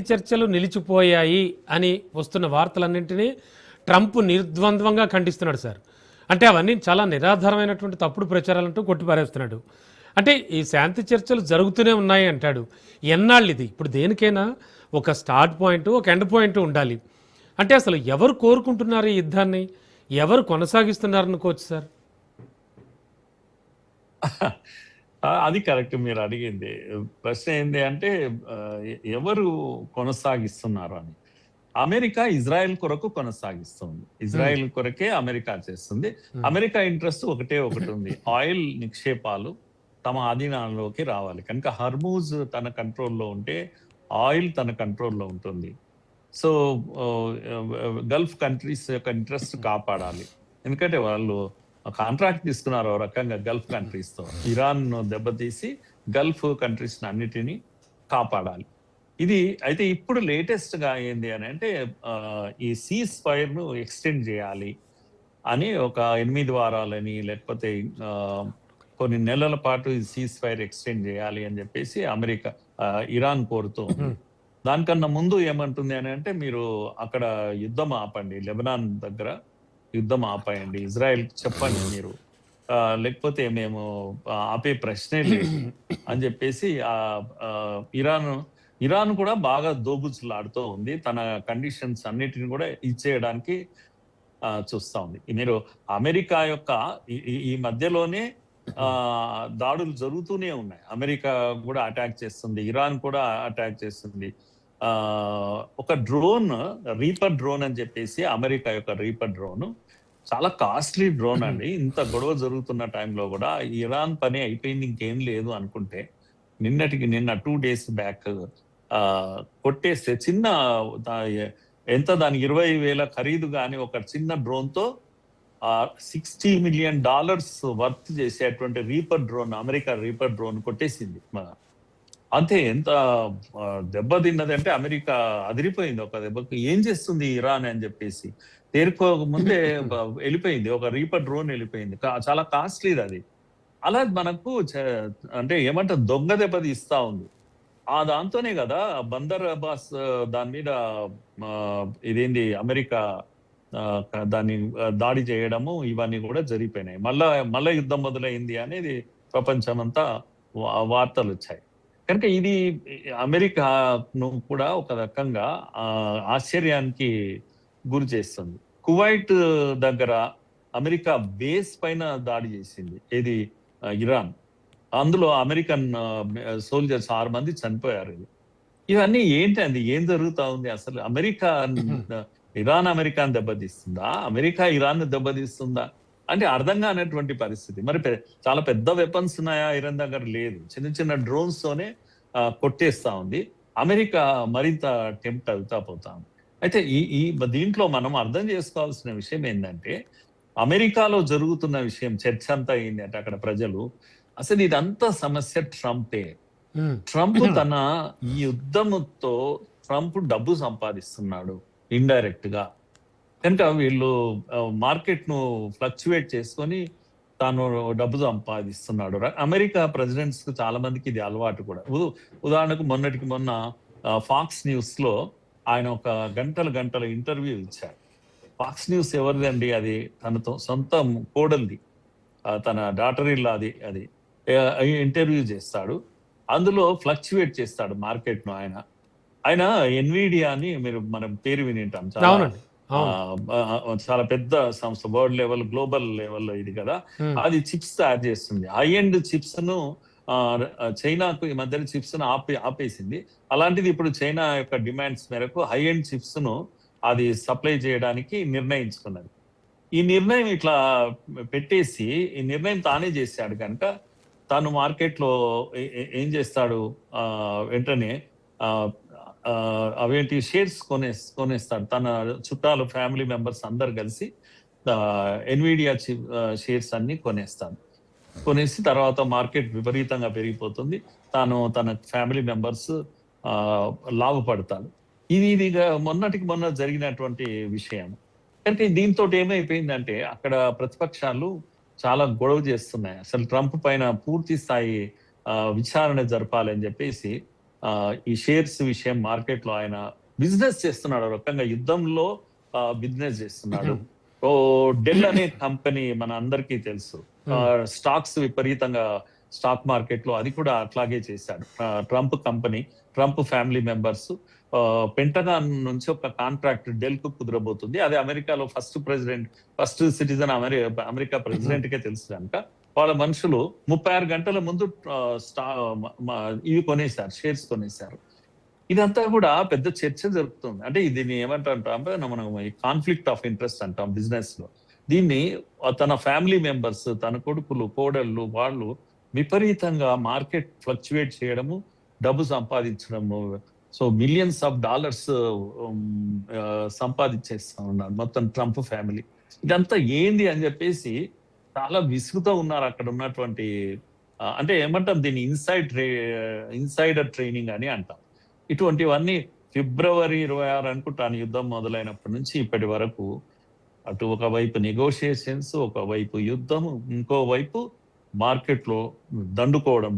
చర్చలు నిలిచిపోయాయి అని వస్తున్న వార్తలన్నింటినీ ట్రంప్ నిర్ద్వంద్వంగా ఖండిస్తున్నాడు సార్. అంటే అవన్నీ చాలా నిరాధారమైనటువంటి తప్పుడు ప్రచారాలంటూ కొట్టిపారేస్తున్నాడు. అంటే ఈ శాంతి చర్చలు జరుగుతూనే ఉన్నాయి అంటాడు. ఎన్నాళ్ళు ఇది? ఇప్పుడు దేనికైనా ఒక స్టార్ట్ పాయింట్, ఒక ఎండ్ పాయింట్ ఉండాలి. అంటే అసలు ఎవరు కోరుకుంటున్నారు ఈ యుద్ధాన్ని, ఎవరు కొనసాగిస్తున్నారు అనుకోవచ్చు సార్? అది కరెక్ట్ మీరు అడిగింది. ప్రశ్న ఏంది అంటే ఎవరు కొనసాగిస్తున్నారు అని. అమెరికా ఇజ్రాయెల్ కొరకు కొనసాగిస్తుంది. ఇజ్రాయెల్ కొరకే అమెరికా చేస్తుంది. అమెరికా ఇంట్రెస్ట్ ఒకటే ఒకటి ఉంది. ఆయిల్ నిక్షేపాలు తమ ఆధీనంలోకి రావాలి. కనుక హర్మూజ్ తన కంట్రోల్లో ఉంటే ఆయిల్ తన కంట్రోల్లో ఉంటుంది. సో గల్ఫ్ కంట్రీస్ యొక్క ఇంట్రెస్ట్ కాపాడాలి. ఎందుకంటే వాళ్ళు కాంట్రాక్ట్ తీసుకున్నారు ఓ రకంగా గల్ఫ్ కంట్రీస్ తో. ఇరాన్ దెబ్బతీసి గల్ఫ్ కంట్రీస్ అన్నిటినీ కాపాడాలి. ఇది అయితే ఇప్పుడు లేటెస్ట్ గా ఏంది అని అంటే ఈ సీజ్ ఫైర్ ను ఎక్స్టెండ్ చేయాలి అని ఒక 8 వారాలని లేకపోతే కొన్ని నెలల పాటు ఈ సీజ్ ఫైర్ ఎక్స్టెండ్ చేయాలి అని చెప్పేసి అమెరికా ఇరాన్ కోరుతూ దానికన్నా ముందు ఏమంటుంది అని అంటే మీరు అక్కడ యుద్ధం ఆపండి, లెబనాన్ దగ్గర యుద్ధం ఆపేయండి, ఇజ్రాయెల్ చెప్పండి మీరు, లేకపోతే మేము ఆపే ప్రశ్నే లేదు అని చెప్పేసి ఇరాన్ కూడా బాగా దోబుచ్చులాడుతూ ఉంది. తన కండిషన్స్ అన్నిటిని కూడా ఇచ్చేయడానికి చూస్తా ఉంది. మీరు అమెరికా యొక్క ఈ మధ్యలోనే దాడులు జరుగుతూనే ఉన్నాయి. అమెరికా కూడా అటాక్ చేస్తుంది, ఇరాన్ కూడా అటాక్ చేస్తుంది. ఒక డ్రోన్, రీపర్ డ్రోన్ అని చెప్పేసి, అమెరికా యొక్క రీపర్ డ్రోన్ చాలా కాస్ట్లీ డ్రోన్ అండి. ఇంత గొడవ జరుగుతున్న టైంలో కూడా ఇరాన్ పని అయిపోయింది, ఇంకేం లేదు అనుకుంటే నిన్న 2 days బ్యాక్ కొట్టేస్తే చిన్న ఎంత దాని 20,000 ఖరీదు కానీ ఒక చిన్న డ్రోన్ తో $60 million వర్త్ చేసేటువంటి reaper drone, America reaper drone కొట్టేసింది. అంతే. ఎంత దెబ్బతిన్నది అంటే అమెరికా అదిరిపోయింది ఒక దెబ్బకు. ఏం చేస్తుంది ఇరాన్ అని చెప్పేసి తేరుకోక ముందే వెళ్ళిపోయింది, ఒక రీపర్ డ్రోన్ వెళ్ళిపోయింది. చాలా కాస్ట్లీది అది. అలా మనకు అంటే ఏమంటారు, దొంగ దెబ్బది ఇస్తా ఉంది. దాంతోనే కదా బందర్ అబ్బాస్ దాని మీద ఇదేంది అమెరికా దాన్ని దాడి చేయడము ఇవన్నీ కూడా జరిగిపోయినాయి. మళ్ళా యుద్ధం మొదలైంది అనేది ప్రపంచమంతా వార్తలు వచ్చాయి. కనుక ఇది అమెరికాను కూడా ఒక రకంగా ఆశ్చర్యానికి గురి చేస్తుంది. కువైట్ దగ్గర అమెరికా బేస్ పైన దాడి చేసింది ఏది ఇరాన్. అందులో అమెరికన్ సోల్జర్స్ 6 మంది చనిపోయారు. ఇవన్నీ ఏంటండి, ఏం జరుగుతా ఉంది అసలు? ఇరాన్ అమెరికాను దెబ్బతీస్తుందా, అమెరికా ఇరాన్ దెబ్బతీస్తుందా అంటే అర్థం కానటువంటి పరిస్థితి. మరి చాలా పెద్ద వెపన్స్ ఉన్నాయా ఇరాన్ దగ్గర? లేదు, చిన్న చిన్న డ్రోన్స్ తోనే కొట్టేస్తా ఉంది. అమెరికా మరింత టెంప్ట్ అవుతా పోతా ఉంది. అయితే ఈ దీంట్లో మనం అర్థం చేసుకోవాల్సిన విషయం ఏంటంటే, అమెరికాలో జరుగుతున్న విషయం చర్చ అంతా ఏంటంటే అక్కడ ప్రజలు అసలు ఇదంతా సమస్య ట్రంపే. ట్రంప్ తన ఈ యుద్ధంతో ట్రంప్ డబ్బు సంపాదిస్తున్నాడు ఇండైరెక్ట్ గా. కనుక వీళ్ళు మార్కెట్ ను ఫ్లక్చువేట్ చేసుకొని తాను డబ్బు సంపాదిస్తున్నాడు. అమెరికా ప్రెసిడెంట్స్ కు చాలా మందికి ఇది అలవాటు కూడా. ఉదాహరణకు మొన్న ఫాక్స్ న్యూస్ లో ఆయన ఒక గంటల ఇంటర్వ్యూ ఇచ్చారు. ఫాక్స్ న్యూస్ ఎవరిదండి? అది తనతో సొంత కోడల్ది, తన డాటర్ ఇల్లాది. అది ఇంటర్వ్యూ చేస్తాడు, అందులో ఫ్లక్చువేట్ చేస్తాడు మార్కెట్ ను. ఆయన ఎన్విడియా అని మనం పేరు వినింటాం, చాలా పెద్ద సంస్థ, వరల్డ్ లెవెల్ గ్లోబల్ లెవెల్లో ఇది కదా. అది చిప్స్ తయారు చేస్తుంది. హై ఎండ్ చిప్స్ ను చైనాకు ఈ మధ్యలో చిప్స్ ను ఆపేసింది. అలాంటిది ఇప్పుడు చైనా యొక్క డిమాండ్స్ మేరకు హై ఎండ్ చిప్స్ ను అది సప్లై చేయడానికి నిర్ణయించుకున్నది. ఈ నిర్ణయం ఇట్లా పెట్టేసి ఈ నిర్ణయం తానే చేశాడు కనుక తాను మార్కెట్ లో ఏం చేస్తాడు, వెంటనే అవేంటి షేర్స్ కొనేస్తాడు. తన చుట్టాలు, ఫ్యామిలీ మెంబర్స్ అందరు కలిసి ఎన్విడియా షేర్స్ అన్ని కొనేసి తర్వాత మార్కెట్ విపరీతంగా పెరిగిపోతుంది. తన ఫ్యామిలీ మెంబర్స్ లాభపడతారు. ఇదిగా మొన్న జరిగినటువంటి విషయం. అంటే దీంతో ఏమైపోయిందంటే అక్కడ ప్రతిపక్షాలు చాలా గొడవ చేస్తున్నాయి. అసలు ట్రంప్ పైన పూర్తి స్థాయి విచారణ జరపాలని చెప్పేసి ఈ షేర్స్ విషయం మార్కెట్ లో ఆయన బిజినెస్ చేస్తున్నాడు, ఒక రకంగా యుద్ధంలో బిజినెస్ చేస్తున్నాడు. ఓ డెల్ అనే కంపెనీ మన అందరికీ తెలుసు, స్టాక్స్ విపరీతంగా స్టాక్ మార్కెట్ లో అది కూడా అట్లాగే చేశాడు. Trump company, Trump family members, pentagon నుంచి ఒక కాంట్రాక్ట్ డెల్ కు కుదరబోతుంది. అదే అమెరికాలో ఫస్ట్ సిటిజన్ అమెరికా ప్రెసిడెంట్ కే తెలుసు కనుక వాళ్ళ మనుషులు 36 గంటల ముందు ఇవి కొనేశారు, షేర్స్ కొనేశారు. ఇదంతా కూడా పెద్ద చర్చ జరుగుతుంది. అంటే దీన్ని ఏమంటాం, మనం కాన్ఫ్లిక్ట్ ఆఫ్ ఇంట్రెస్ట్ అంటాం బిజినెస్ లో. దీన్ని తన ఫ్యామిలీ మెంబర్స్, తన కొడుకులు, కోడళ్ళు, వాళ్ళు విపరీతంగా మార్కెట్ ఫ్లక్చువేట్ చేయడము, డబ్బు సంపాదించడము, సో మిలియన్స్ ఆఫ్ డాలర్స్ సంపాదించేస్తా ఉన్నారు మొత్తం ట్రంప్ ఫ్యామిలీ. ఇదంతా ఏంది అని చెప్పేసి చాలా విసుగుతూ ఉన్నారు అక్కడ ఉన్నటువంటి, అంటే ఏమంటాం దీన్ని ఇన్సైడర్ ట్రైనింగ్ అని అంటాం. ఇటువంటివన్నీ ఫిబ్రవరి 26 అనుకుంటాను యుద్ధం మొదలైనప్పటి నుంచి ఇప్పటి వరకు అటు ఒకవైపు నెగోషియేషన్స్, ఒకవైపు యుద్ధం, ఇంకోవైపు మార్కెట్ లో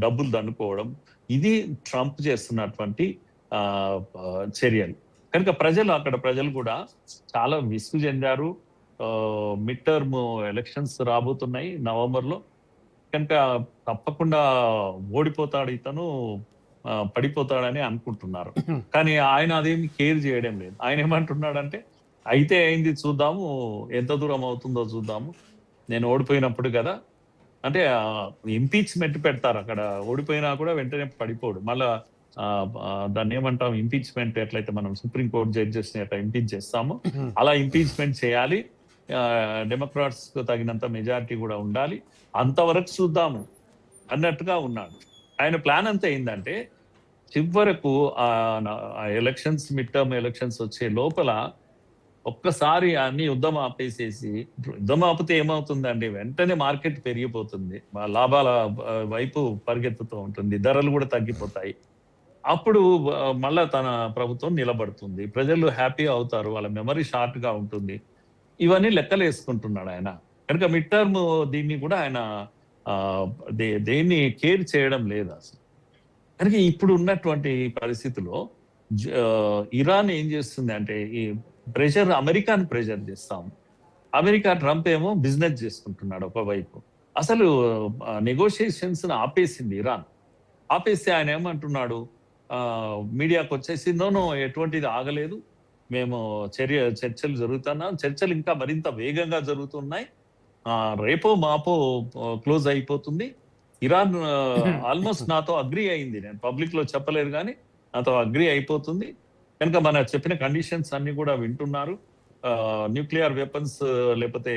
డబ్బులు దండుకోవడం, ఇది ట్రంప్ చేస్తున్నటువంటి చర్యలు. కనుక అక్కడ ప్రజలు కూడా చాలా విసుగు చెందారు. మిడ్ టర్మ్ ఎలక్షన్స్ రాబోతున్నాయి నవంబర్లో. కనుక తప్పకుండా ఓడిపోతాడు ఇతను, పడిపోతాడని అనుకుంటున్నారు. కానీ ఆయన అదేమి కేర్ చేయడం లేదు. ఆయన ఏమంటున్నాడంటే, అయితే అయింది చూద్దాము, ఎంత దూరం అవుతుందో చూద్దాము, నేను ఓడిపోయినప్పుడు కదా. అంటే ఇంపీచ్మెంట్ పెడతారు అక్కడ, ఓడిపోయినా కూడా వెంటనే పడిపోడు. మళ్ళా దాన్ని ఏమంటాం, ఇంపీచ్మెంట్ ఎట్లయితే మనం సుప్రీంకోర్టు జడ్జెస్ ని అట్లా ఇంపీచ్ చేస్తామో అలా ఇంపీచ్మెంట్ చేయాలి. డెమోక్రాట్స్ కు తగినంత మెజారిటీ కూడా ఉండాలి, అంతవరకు చూద్దాము అన్నట్టుగా ఉన్నాడు. ఆయన ప్లాన్ అంతా ఏంటంటే, చివరకు ఎలక్షన్స్, మిడ్ టర్మ్ ఎలక్షన్స్ వచ్చే లోపల ఒక్కసారి అన్ని యుద్ధం ఆపేసేసి, యుద్ధం ఆపితే ఏమవుతుందండి, వెంటనే మార్కెట్ పెరిగిపోతుంది, లాభాల వైపు పరిగెత్తుతూ ఉంటుంది, ధరలు కూడా తగ్గిపోతాయి. అప్పుడు మళ్ళా తన ప్రభుత్వం నిలబడుతుంది, ప్రజలు హ్యాపీ అవుతారు, వాళ్ళ మెమరీ షార్ట్ గా ఉంటుంది. ఇవన్నీ లెక్కలు వేసుకుంటున్నాడు ఆయన. కనుక మిడ్ టర్మ్ దీన్ని కూడా ఆయన దేన్ని కేర్ చేయడం లేదు అసలు. కనుక ఇప్పుడు ఉన్నటువంటి పరిస్థితిలో ఇరాన్ ఏం చేస్తుంది అంటే, ఈ అమెరికాని ప్రెషర్ చేస్తాం. అమెరికా, ట్రంప్ ఏమో బిజినెస్ చేసుకుంటున్నాడు ఒకవైపు. అసలు నెగోషియేషన్స్ ఆపేసింది ఇరాన్. ఆపేస్తే ఆయన ఏమంటున్నాడు, మీడియాకు వచ్చేసి నో ఎటువంటిది ఆగలేదు, మేము చర్చలు జరుగుతున్నా, చర్చలు ఇంకా మరింత వేగంగా జరుగుతున్నాయి, రేపో మాపో క్లోజ్ అయిపోతుంది. ఇరాన్ ఆల్మోస్ట్ నాతో అగ్రి అయింది, నేను పబ్లిక్ లో చెప్పలేదు కానీ నాతో అగ్రి అయిపోతుంది. కనుక మన చెప్పిన కండిషన్స్ అన్ని కూడా వింటున్నారు, న్యూక్లియర్ వెపన్స్ లేకపోతే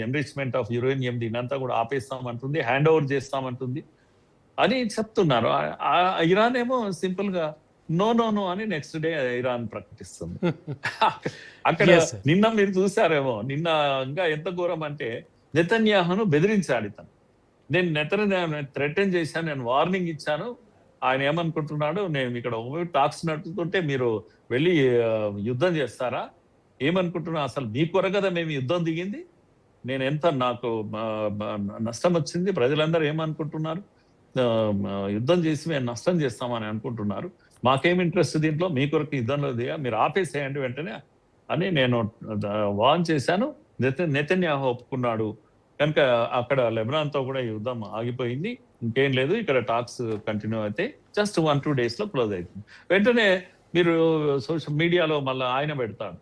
ఎన్రిచ్మెంట్ ఆఫ్ యురేనియం దీనంతా కూడా ఆపేస్తామంటుంది, హ్యాండ్ ఓవర్ చేస్తామంటుంది అని చెప్తున్నారు. ఇరాన్ ఏమో సింపుల్ గా నో అని నెక్స్ట్ డే ఇరాన్ ప్రకటిస్తుంది. అక్కడ నిన్న మీరు చూసారేమో, నిన్న ఇంకా ఎంత ఘోరం అంటే, నెతన్యాహును బెదిరించాడు ఇతను. నేను నెతన్యాహును థ్రెటన్ చేశాను, నేను వార్నింగ్ ఇచ్చాను. ఆయన ఏమనుకుంటున్నాడు, నేను ఇక్కడ టాక్స్ నడుపుతుంటే మీరు వెళ్ళి యుద్ధం చేస్తారా, ఏమనుకుంటున్నా, అసలు మీ కొర కదా మేము యుద్ధం దిగింది, నేను ఎంత నాకు నష్టం వచ్చింది, ప్రజలందరూ ఏమనుకుంటున్నారు, యుద్ధం చేసి మేము నష్టం చేస్తామని అనుకుంటున్నారు, మాకేం ఇంట్రెస్ట్ దీంట్లో, మీ కొరకు యుద్ధంలో దిగా, మీరు ఆపేసేయండి వెంటనే అని నేను వార్న్ చేశాను. నెతన్యాహు ఒప్పుకున్నాడు. కనుక అక్కడ లెబనాన్ తో కూడా యుద్ధం ఆగిపోయింది, ఇంకేం లేదు, ఇక్కడ టాక్స్ కంటిన్యూ అయితే జస్ట్ 1-2 days లో క్లోజ్ అవుతుంది. వెంటనే మీరు సోషల్ మీడియాలో మళ్ళీ ఆయన పెడతాడు,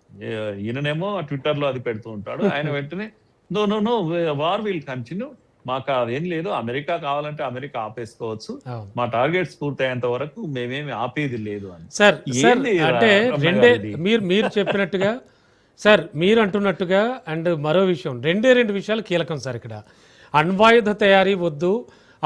ఈయననేమో ట్విట్టర్ లో అది పెడుతూ ఉంటాడు. ఆయన వెంటనే నో వార్ విల్ కంటిన్యూ, మాకు అదేం లేదు, అమెరికా కావాలంటే అమెరికా ఆపేసుకోవచ్చు, మా టార్గెట్స్ పూర్తయ్యేంత వరకు మేమేమి ఆపేది లేదు అని. సార్ అంటే మీరు చెప్పినట్టుగా, సార్ మీరు అంటున్నట్టుగా, అండ్ మరో విషయం, రెండు విషయాలు కీలకం సార్ ఇక్కడ. అణ్వాయుధ తయారీ వద్దు,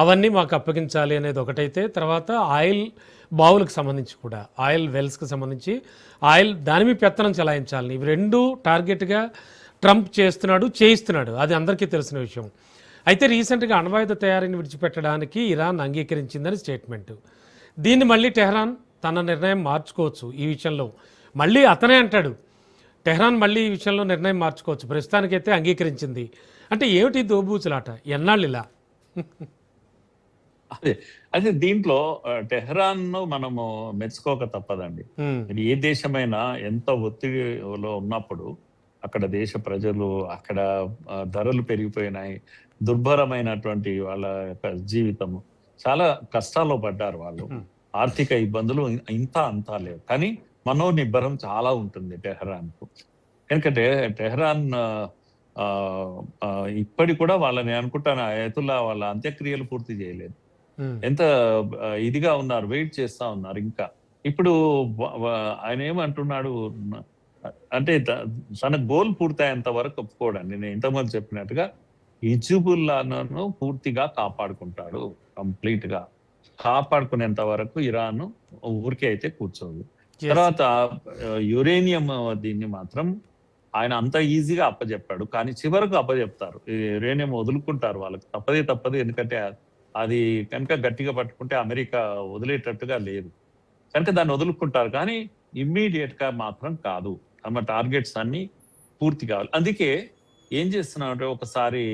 అవన్నీ మాకు అప్పగించాలి అనేది ఒకటైతే, తర్వాత ఆయిల్ బావులకు సంబంధించి కూడా, ఆయిల్ వెల్స్కి సంబంధించి ఆయిల్ దాని మీద పెత్తనం చెలాయించాలని, ఇవి రెండు టార్గెట్గా ట్రంప్ చేయిస్తున్నాడు, అది అందరికీ తెలిసిన విషయం. అయితే రీసెంట్గా అణ్వాయుధ తయారీని విడిచిపెట్టడానికి ఇరాన్ అంగీకరించిందని స్టేట్మెంట్. దీన్ని మళ్ళీ టెహ్రాన్ తన నిర్ణయం మార్చుకోవచ్చు ఈ విషయంలో. మళ్ళీ అతనే అంటాడు, టెహ్రాన్ మళ్ళీ ఈ విషయంలో నిర్ణయం మార్చుకోవచ్చు, ప్రస్తుతానికైతే అంగీకరించింది. అంటే ఏమిటి దోబూచులాట, ఎన్నాళ్ళు ఇలా? అదే అయితే దీంట్లో టెహ్రాన్ ను మనము మెచ్చుకోక తప్పదండి. ఉమ్, ఇది ఏ దేశమైనా ఎంత ఒత్తిడిలో ఉన్నప్పుడు అక్కడ దేశ ప్రజలు అక్కడ ధరలు పెరిగిపోయినాయి. దుర్భరమైనటువంటి వాళ్ళ యొక్క జీవితము. చాలా కష్టాల్లో పడ్డారు వాళ్ళు. ఉమ్, ఆర్థిక ఇబ్బందులు ఇంత అంతా లేవు. కానీ మనోనిబ్బరం చాలా ఉంటుంది టెహ్రాన్‌కు. ఎందుకంటే టెహ్రాన్ ఇప్పటికి కూడా వాళ్ళని అనుకుంటాను అయతుల్లా వాళ్ళ అంత్యక్రియలు పూర్తి చేయలేదు. ఉమ్. ఎంత ఇదిగా ఉన్నారు, వెయిట్ చేస్తా ఉన్నారు ఇంకా. ఇప్పుడు ఆయన ఏమంటున్నాడు అంటే తన గోల్ పూర్తయ్యేంత వరకు ఒప్పుకోడండి. నేను ఇంతకుముందు చెప్పినట్టుగా హిజ్బుల్లాను పూర్తిగా కాపాడుకుంటాడు. కంప్లీట్ గా కాపాడుకునేంత వరకు ఇరాన్ ఊరికే అయితే కూర్చోదు. Yes. తర్వాత యురేనియం దీన్ని మాత్రం ఆయన అంత ఈజీగా అప్పచెప్పాడు. కానీ చివరకు అప్పచెప్తారు. ఈ యురేనియం వదులుకుంటారు, వాళ్ళకి తప్పదు. ఎందుకంటే అది కనుక గట్టిగా పట్టుకుంటే అమెరికా వదిలేటట్టుగా లేదు కనుక దాన్ని వదులుకుంటారు. కానీ ఇమ్మీడియట్ గా మాత్రం కాదు. తమ టార్గెట్స్ అన్ని పూర్తి కావాలి. అందుకే ఏం చేస్తున్నాడు, ఒకసారి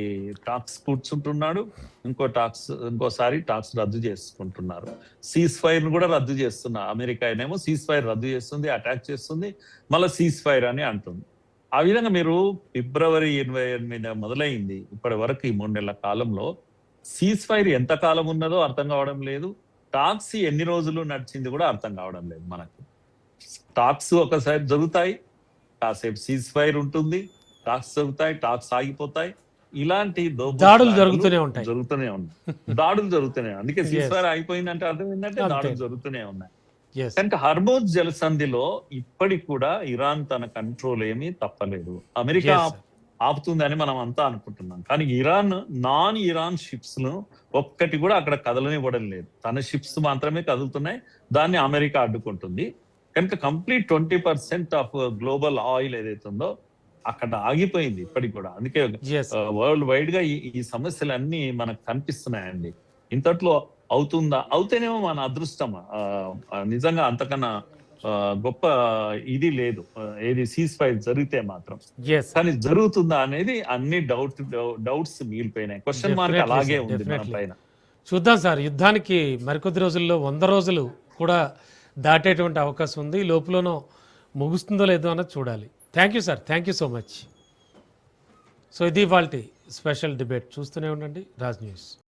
టాక్స్ కూర్చుంటున్నాడు, ఇంకోసారి టాక్స్ రద్దు చేసుకుంటున్నారు. సీజ్ ఫైర్ కూడా రద్దు చేస్తున్నారు. అమెరికా ఏమో సీజ్ ఫైర్ రద్దు చేస్తుంది, అటాక్ చేస్తుంది, మళ్ళీ సీజ్ ఫైర్ అని అంటుంది. ఆ విధంగా మీరు ఫిబ్రవరి 28 మొదలైంది ఇప్పటి వరకు ఈ 3 నెలల కాలంలో సీజ్ ఫైర్ ఎంత కాలం ఉన్నదో అర్థం కావడం లేదు. టాక్స్ ఎన్ని రోజులు నడిచింది కూడా అర్థం కావడం లేదు మనకు. టాక్స్ ఒకసారి జరుగుతాయి, కాసేపు సీజ్ ఫైర్ ఉంటుంది, టాక్స్ జరుగుతాయి, టాక్స్ ఆగిపోతాయి. ఇలాంటి దాడులు జరుగుతూనే ఉంటాయి. దాడులు జరుగుతూనే. అందుకే సీజ్ Yes. ఫైర్ అయిపోయిందంటే అర్థం ఏంటంటే అంతే. దాడులు జరుగుతూనే ఉన్నాయి. Yes. కనుక హర్మోజ్ జలసంధిలో ఇప్పటికి కూడా ఇరాన్ తన కంట్రోల్ ఏమీ తప్పలేదు. America Yes, sir. ఆపుతుందని మనం అంతా అనుకుంటున్నాం. కానీ నాన్ ఇరాన్ షిప్స్ ను ఒక్కటి కూడా అక్కడ కదలనివ్వడం లేదు. తన షిప్స్ మాత్రమే కదులుతున్నాయి. దాన్ని అమెరికా అడ్డుకుంటుంది. కనుక కంప్లీట్ 20% ఆఫ్ గ్లోబల్ ఆయిల్ ఏదైతే ఉందో అక్కడ ఆగిపోయింది ఇప్పటికి కూడా. అందుకే Yes. వరల్డ్ వైడ్ గా ఈ సమస్యలన్నీ మనకు కనిపిస్తున్నాయండి. ఇంతట్లో అవుతుందా? అవుతేనేమో మన అదృష్టం. నిజంగా అంతకన్నా గొప్ప ఇది లేదు. ఏది సీజ్ ఫైర్ జరిగితే మాత్రం. Yes. కానీ జరుగుతుందా అనేది అన్ని డౌట్స్ మిగిలిపోయినాయి. క్వశ్చన్ మార్క్ Definitely, అలాగే sir. ఉంది మన Definitely. పైన. చూద్దాం సార్, యుద్ధానికి మరికొద్ది రోజుల్లో 100 రోజులు కూడా దాటేటువంటి అవకాశం ఉంది. ఈ లోపలనో ముగుస్తుందో లేదో అన్నది చూడాలి. Thank you sir, thank you so much. So ఇది ఇవాల్టి స్పెషల్ డిబేట్. చూస్తూనే ఉండండి రాజ్ న్యూస్.